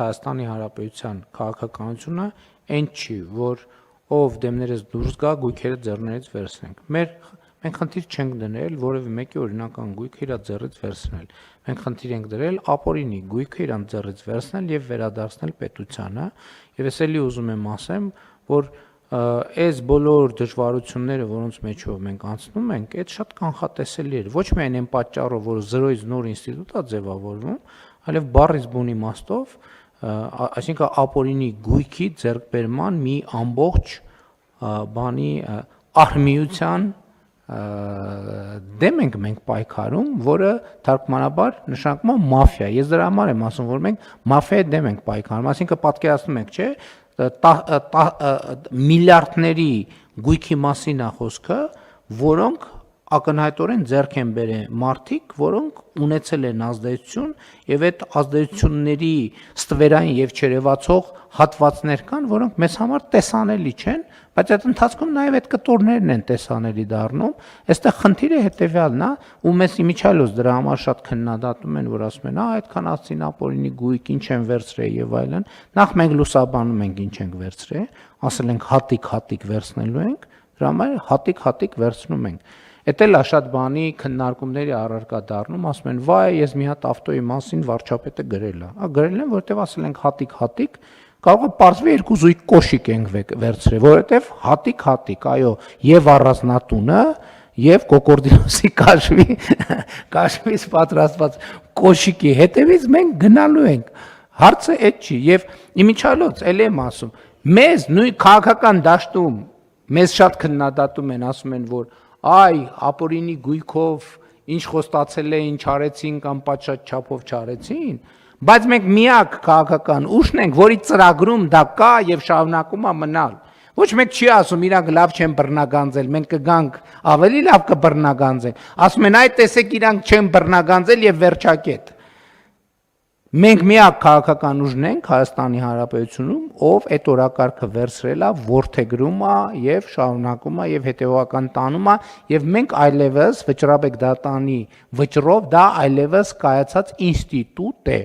Հայաստանի Հանրապետության քաղաքականությունը այն չի, որ ով դեմներս դուրս գա, գույքերը ձեռներից վերցնենք։ Մենք խնդիր չենք դնել որևէ մեկի օրինական գույքը իր ձեռից վերցնել։ Մենք խնդիր ենք դրել ապօրինի գույքը իր ձեռից վերցնել եւ վերադարձնել պետությանը։ Եվ ես էլի ուզում եմ ասեմ, որ այս բոլոր դժվարությունները, որոնց մեջով մենք անցնում ենք, այդ շատ կանխատեսելի էր։ Ոչ միայն այն պատճառով, որ 0-ից նոր ինստիտուտ է ձևավորվում, այլև բառից բուն իմաստով, այսինքն ապօրինի գույքի ձեռքբերման մի ամբողջ բանի արմիության դեմ ենք մենք պայքարում, որը թարգմանաբար նշանակում է մաֆիա։ Ես դրա համար եմ ասում, որ մենք մաֆիայի դեմ ենք պայքարում, այսինքն պատկերացնում եք, չէ՞, միլիարդների գույքի մասին է խոսքը, որոնք ակնհայտորեն ձեռք են բերել մարդիկ, որոնք ունեցել են ազդեցություն եւ այդ ազդեցությունների ստվերային եւ չերևացող հատվածներ կան, որոնք մեզ համար տեսանելի չեն, բայց այդ ընթացքում նաեւ այդ կտորներն են տեսանելի դառնում։ Այստեղ խնդիրը հետեւյալն է, ու մեզ իմիջիալոց դրա համար շատ քննադատում են, որ ասում են, այդքան ասցին ապօրինի գույք, ինչ են վերցրել եւ այլն։ Նախ մենք լուսաբանում ենք ինչ ենք վերցրել, ասել ենք հատիկ վերցնելու ենք, դրա համար հատիկ վերցնում ենք։ Էդ էլ է շատ բանի քննարկումների առարկա դառնում, ասում են, վայ, ես մի հատ ավտոյի մասին վարչապետը գրել է։ Գրել են, որովհետև ասել ենք հատիկ, կարող է պարզվի 2 զույգ կոշիկ ենք վերցրել, որովհետև հատիկ, այո, եւ առանձնատունը, եւ կոկորդինոսի կաշվից պատրաստված կոշիկի հետևից մենք գնալու ենք։ Հարցը այդ չի, եւ իմիջիալոց էլ եմ ասում, մեզ նույն քաղաքական դաշտում մեզ շատ քննադատում են, ասում են, որ այ ապօրինի գույքով ինչ խոստացել է, ինչ արեցին կամ պատշաճ չափով չարեցին, բայց մենք միակ քաղաքական ուժն ենք, որի ծրագրում դա կա եւ շարունակում է մնալ։ Ոչ մեկ չի ասում իրանք լավ չեն բռնագանձել, մենք կգանք ավելի լավ կբռնագանձենք։ Ասում են, այ տեսեք իրանք չեն բռնագանձել եւ վերջակետ։ Մենք միակ քաղաքական ուժն ենք Հայաստանի Հանրապետությունում, ով այդ օրակարգը վերցրել է, որդեգրում է եւ շարունակում է եւ հետեւական տանում է եւ մենք այլևս վճռաբեկ դատանի վճռով դա այլևս կայացած ինստիտուտ է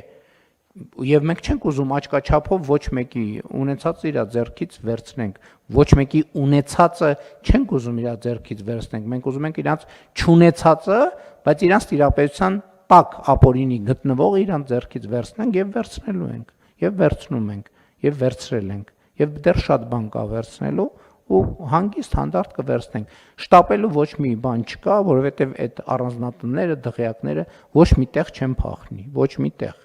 եւ մենք չենք ուզում աչքաչափով ոչ մեկի ունեցածը իր ձեռքից վերցնենք, ոչ մեկի ունեցածը չենք ուզում իր ձեռքից վերցնենք, մենք ուզում ենք իրանց չունեցածը, բայց իրանց տիրապետության տակ ապօրինի գտնվող իրանց ձեռքից վերցնենք եւ վերցնելու ենք եւ վերցնում ենք եւ վերցրել ենք եւ դեռ շատ բան կա վերցնելու ու հանգիստ հանդարտ կվերցնենք։ Շտապելու ոչ մի բան չկա, որովհետեւ այդ առանձնատները, դղյակները ոչ միտեղ չեն փախնի, ոչ միտեղ։